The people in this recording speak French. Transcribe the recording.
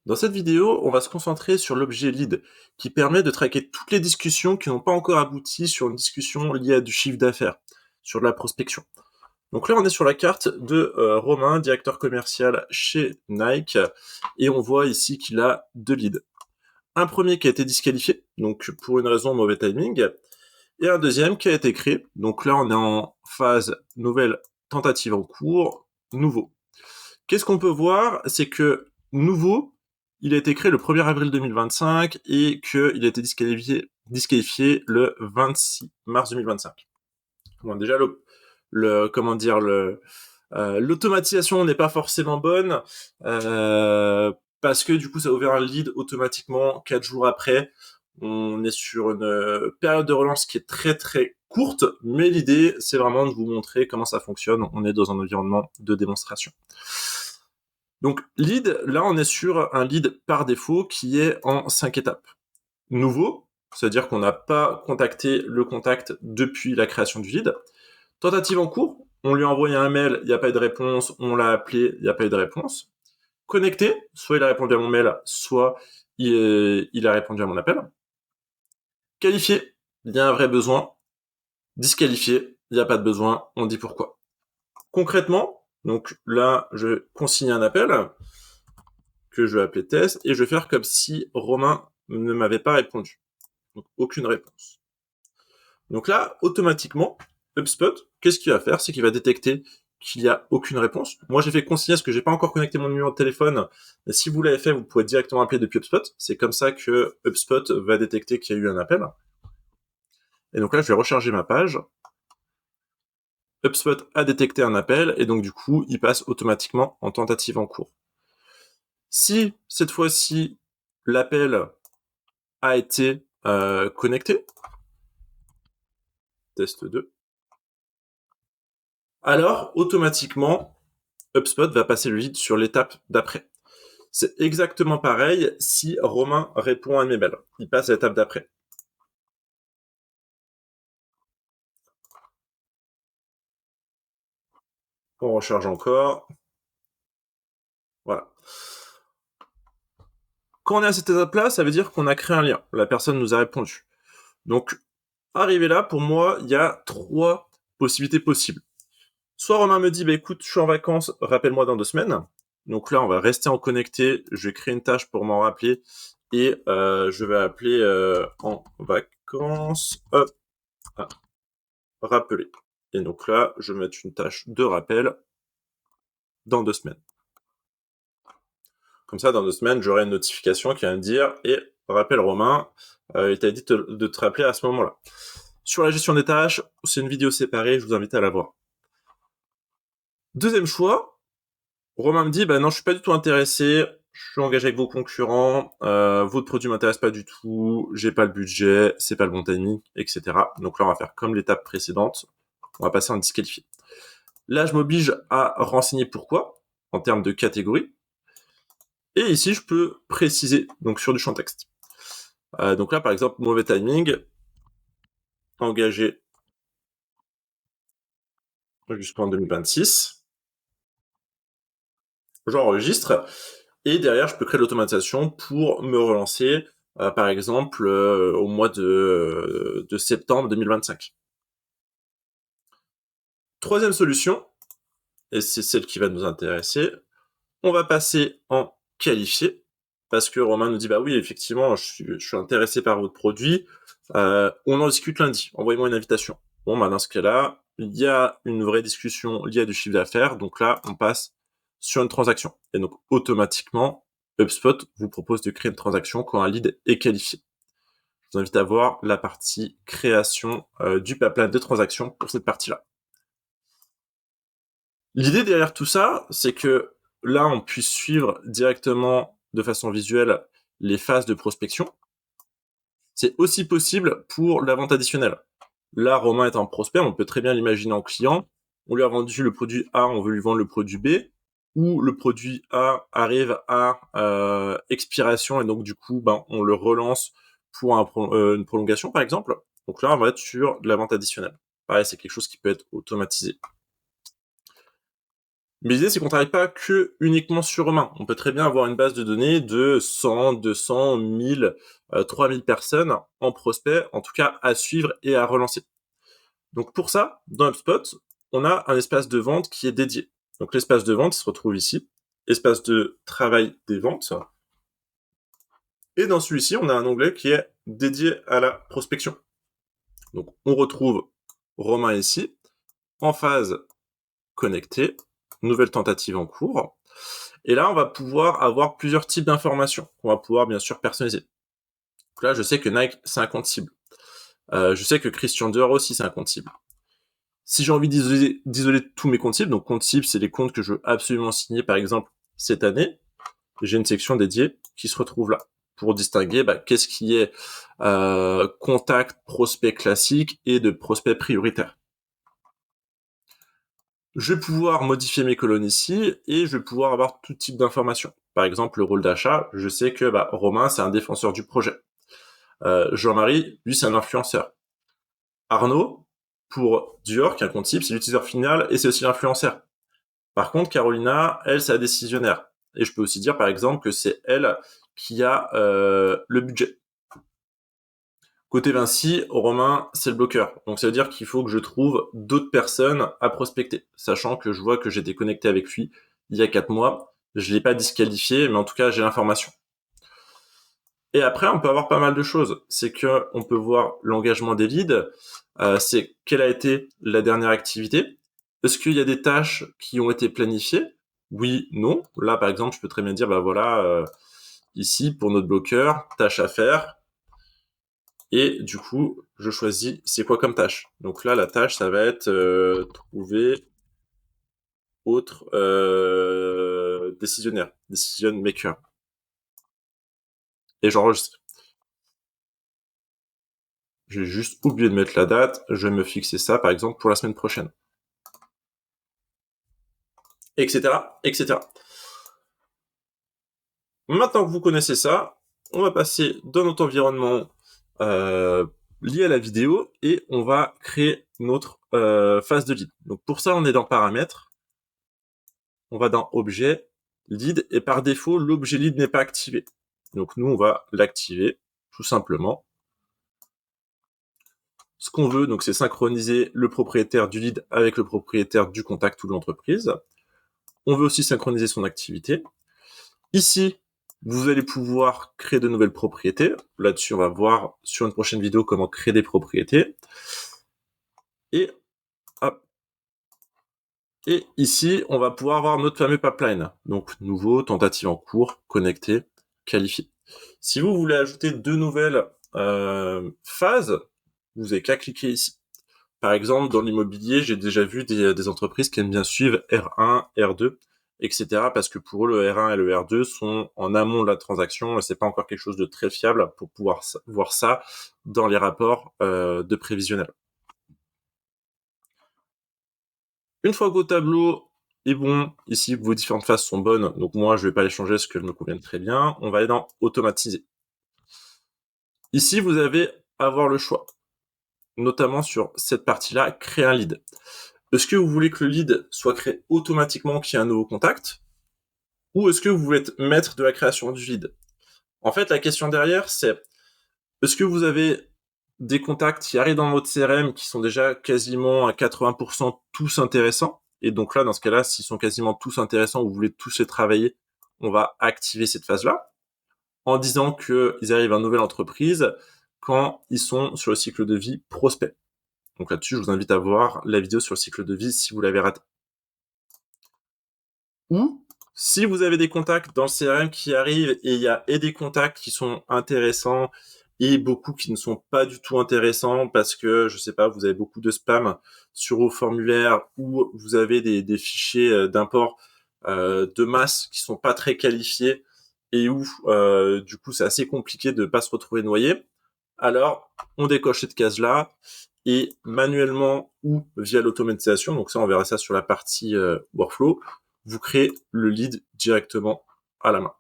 Dans cette vidéo, on va se concentrer sur l'objet lead, qui permet de traquer toutes les discussions qui n'ont pas encore abouti sur une discussion liée à du chiffre d'affaires, sur de la prospection. Donc là, on est sur la carte de Romain, directeur commercial chez Nike, et on voit ici qu'il a 2 leads. Un premier qui a été disqualifié, donc pour une raison mauvais timing, et un deuxième qui a été créé. Donc là, on est en phase nouvelle tentative en cours, nouveau. Qu'est-ce qu'on peut voir? C'est que nouveau, il a été créé le 1er avril 2025 et qu'il a été disqualifié le 26 mars 2025. Bon, déjà, l'automatisation n'est pas forcément bonne parce que du coup, ça a ouvert un lead automatiquement 4 jours après. On est sur une période de relance qui est très très courte, mais l'idée, c'est vraiment de vous montrer comment ça fonctionne. On est dans un environnement de démonstration. Donc, lead, là, on est sur un lead par défaut qui est en 5 étapes. Nouveau, c'est-à-dire qu'on n'a pas contacté le contact depuis la création du lead. Tentative en cours, on lui a envoyé un mail, il n'y a pas eu de réponse, on l'a appelé, il n'y a pas eu de réponse. Connecté, soit il a répondu à mon mail, soit il a répondu à mon appel. Qualifié, il y a un vrai besoin. Disqualifié, il n'y a pas de besoin, on dit pourquoi. Concrètement, donc là, je consigne un appel que je vais appeler test et je vais faire comme si Romain ne m'avait pas répondu. Donc aucune réponse. Donc là, automatiquement, HubSpot, qu'est-ce qu'il va faire? C'est qu'il va détecter qu'il n'y a aucune réponse. Moi, j'ai fait consigner parce que j'ai pas encore connecté mon numéro de téléphone. Mais si vous l'avez fait, vous pouvez directement appeler depuis HubSpot. C'est comme ça que HubSpot va détecter qu'il y a eu un appel. Et donc là, je vais recharger ma page. HubSpot a détecté un appel et donc du coup, il passe automatiquement en tentative en cours. Si cette fois-ci, l'appel a été connecté, test 2, alors automatiquement, HubSpot va passer le lead sur l'étape d'après. C'est exactement pareil si Romain répond à mes mails. Il passe à l'étape d'après. On recharge encore. Voilà. Quand on est à cette étape-là, ça veut dire qu'on a créé un lien. La personne nous a répondu. Donc, arrivé là, pour moi, il y a 3 possibilités possibles. Soit Romain me dit, écoute, je suis en vacances, rappelle-moi dans 2 semaines. Donc là, on va rester en connecté. Je vais créer une tâche pour m'en rappeler. Et je vais appeler en vacances, hop, rappeler. Et donc là, je vais mettre une tâche de rappel dans 2 semaines. Comme ça, dans 2 semaines, j'aurai une notification qui va me dire « Et rappel Romain, il t'a dit de te rappeler à ce moment-là ». Sur la gestion des tâches, c'est une vidéo séparée, je vous invite à la voir. Deuxième choix, Romain me dit « non, je suis pas du tout intéressé, je suis engagé avec vos concurrents, votre produit m'intéresse pas du tout, j'ai pas le budget, c'est pas le bon timing, etc. » Donc là, on va faire comme l'étape précédente, on va passer en disqualifié. Là, je m'oblige à renseigner pourquoi, en termes de catégorie. Et ici, je peux préciser, donc sur du champ texte. Donc là, par exemple, mauvais timing, engagé jusqu'en 2026. J'enregistre. Et derrière, je peux créer l'automatisation pour me relancer, par exemple, au mois de septembre 2025. Troisième solution, et c'est celle qui va nous intéresser, on va passer en qualifié, parce que Romain nous dit, oui, effectivement, je suis intéressé par votre produit, on en discute lundi, envoyez-moi une invitation. Bon, dans ce cas-là, il y a une vraie discussion liée à du chiffre d'affaires, donc là, on passe sur une transaction. Et donc, automatiquement, HubSpot vous propose de créer une transaction quand un lead est qualifié. Je vous invite à voir la partie création du pipeline de transaction pour cette partie-là. L'idée derrière tout ça, c'est que là, on puisse suivre directement de façon visuelle les phases de prospection. C'est aussi possible pour la vente additionnelle. Là, Romain est un prospect, on peut très bien l'imaginer en client. On lui a vendu le produit A, on veut lui vendre le produit B, ou le produit A arrive à expiration et donc du coup, on le relance pour une prolongation, par exemple. Donc là, on va être sur de la vente additionnelle. Pareil, c'est quelque chose qui peut être automatisé. Mais l'idée, c'est qu'on travaille pas que uniquement sur Romain. On peut très bien avoir une base de données de 100, 200, 1000, 3000 personnes en prospect, en tout cas à suivre et à relancer. Donc pour ça, dans HubSpot, on a un espace de vente qui est dédié. Donc l'espace de vente se retrouve ici, espace de travail des ventes. Et dans celui-ci, on a un onglet qui est dédié à la prospection. Donc on retrouve Romain ici, en phase connectée, nouvelle tentative en cours. Et là, on va pouvoir avoir plusieurs types d'informations qu'on va pouvoir bien sûr personnaliser. Donc là, je sais que Nike, c'est un compte cible. Je sais que Christian Dior aussi, c'est un compte cible. Si j'ai envie d'isoler tous mes comptes cibles, donc compte cible, c'est les comptes que je veux absolument signer, par exemple, cette année, j'ai une section dédiée qui se retrouve là pour distinguer qu'est-ce qui est contact prospect classique et de prospect prioritaire. Je vais pouvoir modifier mes colonnes ici et je vais pouvoir avoir tout type d'informations. Par exemple, le rôle d'achat, je sais que Romain, c'est un défenseur du projet. Jean-Marie, lui, c'est un influenceur. Arnaud, pour Dior, qui est un compte cible, c'est l'utilisateur final et c'est aussi l'influenceur. Par contre, Carolina, elle, c'est la décisionnaire. Et je peux aussi dire, par exemple, que c'est elle qui a le budget. Côté Vinci, Romain, c'est le bloqueur. Donc ça veut dire qu'il faut que je trouve d'autres personnes à prospecter, sachant que je vois que j'étais connecté avec lui il y a 4 mois. Je l'ai pas disqualifié, mais en tout cas, j'ai l'information. Et après, on peut avoir pas mal de choses. C'est que on peut voir l'engagement des leads. C'est quelle a été la dernière activité. Est-ce qu'il y a des tâches qui ont été planifiées? Oui, non. Là, par exemple, je peux très bien dire, ici, pour notre bloqueur, tâche à faire. Et du coup, je choisis c'est quoi comme tâche. Donc là, la tâche, ça va être trouver autre décisionnaire, decision maker. Et j'enregistre. J'ai juste oublié de mettre la date. Je vais me fixer ça, par exemple, pour la semaine prochaine. Etc. etc. Maintenant que vous connaissez ça, on va passer dans notre environnement lié à la vidéo et on va créer notre phase de lead. Donc pour ça, on est dans paramètres, on va dans objet, lead, et par défaut, l'objet lead n'est pas activé. Donc nous, on va l'activer, tout simplement. Ce qu'on veut, donc, c'est synchroniser le propriétaire du lead avec le propriétaire du contact ou de l'entreprise. On veut aussi synchroniser son activité. Ici, vous allez pouvoir créer de nouvelles propriétés. Là-dessus, on va voir sur une prochaine vidéo comment créer des propriétés. Et hop. Et ici, on va pouvoir avoir notre fameux pipeline. Donc, nouveau, tentative en cours, connecté, qualifié. Si vous voulez ajouter deux nouvelles phases, vous n'avez qu'à cliquer ici. Par exemple, dans l'immobilier, j'ai déjà vu des entreprises qui aiment bien suivre R1, R2, etc. parce que pour eux, le R1 et le R2 sont en amont de la transaction et c'est pas encore quelque chose de très fiable pour pouvoir voir ça dans les rapports de prévisionnel. Une fois que vos tableaux est bon, ici, vos différentes phases sont bonnes, donc moi, je vais pas les changer parce qu'elles me conviennent très bien. On va aller dans automatiser. Ici, vous avez avoir le choix, notamment sur cette partie-là, créer un lead. Est-ce que vous voulez que le lead soit créé automatiquement, qu'il y ait un nouveau contact, ou est-ce que vous voulez être maître de la création du lead? En fait, la question derrière, c'est est-ce que vous avez des contacts qui arrivent dans votre CRM qui sont déjà quasiment à 80% tous intéressants? Et donc là, dans ce cas-là, s'ils sont quasiment tous intéressants, vous voulez tous les travailler, on va activer cette phase-là en disant qu'ils arrivent à une nouvelle entreprise quand ils sont sur le cycle de vie prospect. Donc là-dessus, je vous invite à voir la vidéo sur le cycle de vie si vous l'avez raté. Ou si vous avez des contacts dans le CRM qui arrivent et il y a des contacts qui sont intéressants et beaucoup qui ne sont pas du tout intéressants parce que, je sais pas, vous avez beaucoup de spam sur vos formulaires ou vous avez des fichiers d'import de masse qui sont pas très qualifiés et où, du coup, c'est assez compliqué de pas se retrouver noyé. Alors, on décoche cette case-là et manuellement ou via l'automatisation, donc ça, on verra ça sur la partie workflow, vous créez le lead directement à la main.